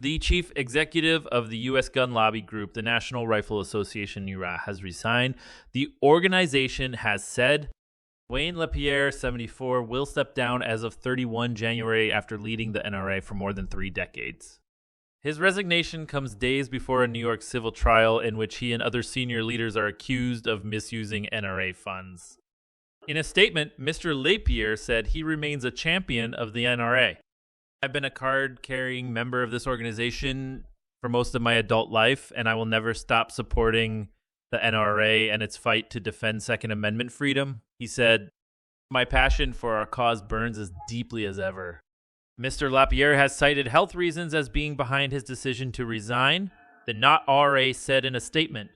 The chief executive of the U.S. gun lobby group, the National Rifle Association, NRA, has resigned. The organization has said Wayne LaPierre, 74, will step down as of 31 January after leading the NRA for more than 3 decades. His resignation comes days before a New York civil trial in which he and other senior leaders are accused of misusing NRA funds. In a statement, Mr. LaPierre said he remains a champion of the NRA. I've been a card-carrying member of this organization for most of my adult life, and I will never stop supporting the NRA and its fight to defend Second Amendment freedom. He said, "My passion for our cause burns as deeply as ever." Mr. LaPierre has cited health reasons as being behind his decision to resign, the NRA said in a statement.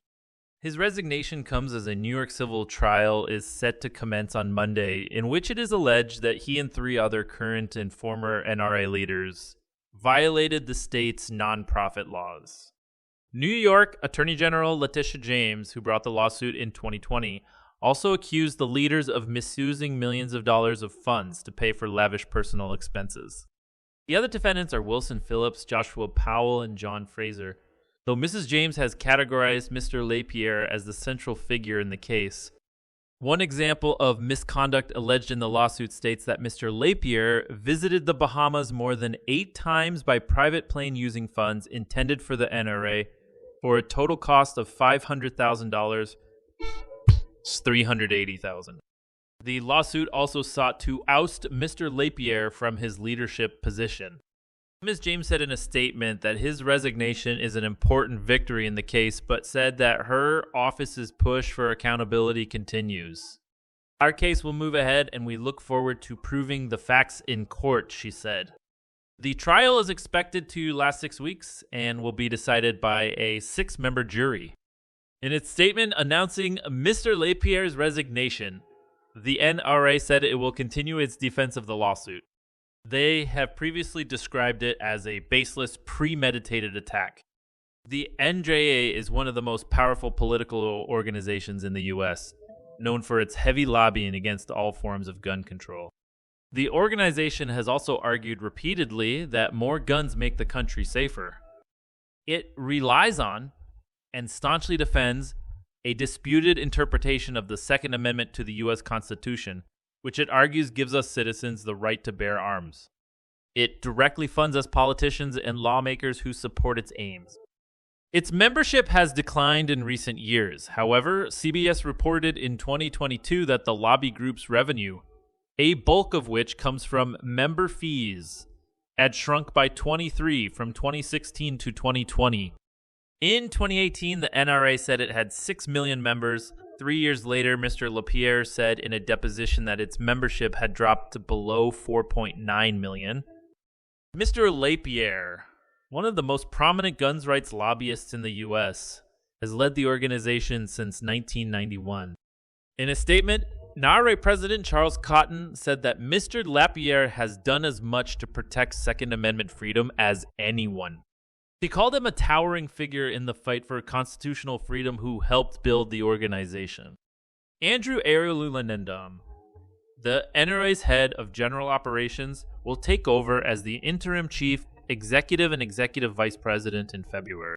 His resignation comes as a New York civil trial is set to commence on Monday, in which it is alleged that he and 3 other current and former NRA leaders violated the state's nonprofit laws. New York Attorney General Letitia James, who brought the lawsuit in 2020, also accused the leaders of misusing millions of dollars of funds to pay for lavish personal expenses. The other defendants are Wilson Phillips, Joshua Powell, and John Fraser. Though Mrs. James has categorized Mr. LaPierre as the central figure in the case, one example of misconduct alleged in the lawsuit states that Mr. LaPierre visited the Bahamas more than 8 times by private plane using funds intended for the NRA for a total cost of $500,000, $380,000. The lawsuit also sought to oust Mr. LaPierre from his leadership position. Ms. James said in a statement that his resignation is an important victory in the case, but said that her office's push for accountability continues. Our case will move ahead, and we look forward to proving the facts in court, she said. The trial is expected to last 6 weeks and will be decided by a 6-member jury. In its statement announcing Mr. LaPierre's resignation, the NRA said it will continue its defense of the lawsuit. They have previously described it as a baseless, premeditated attack. The NRA is one of the most powerful political organizations in the U.S., known for its heavy lobbying against all forms of gun control. The organization has also argued repeatedly that more guns make the country safer. It relies on and staunchly defends a disputed interpretation of the Second Amendment to the U.S. Constitution, which it argues gives us citizens the right to bear arms. It directly funds us politicians and lawmakers who support its aims. Its membership has declined in recent years. However, CBS reported in 2022 that the lobby group's revenue, a bulk of which comes from member fees, had shrunk by 23 from 2016 to 2020. In 2018, the NRA said it had 6 million members. 3 years later, Mr. LaPierre said in a deposition that its membership had dropped to below 4.9 million. Mr. LaPierre, one of the most prominent guns rights lobbyists in the U.S., has led the organization since 1991. In a statement, NRA President Charles Cotton said that Mr. LaPierre has done as much to protect Second Amendment freedom as anyone. He called him a towering figure in the fight for constitutional freedom who helped build the organization. Andrew Arulanandam, the NRA's head of general operations, will take over as the interim chief executive and executive vice president in February.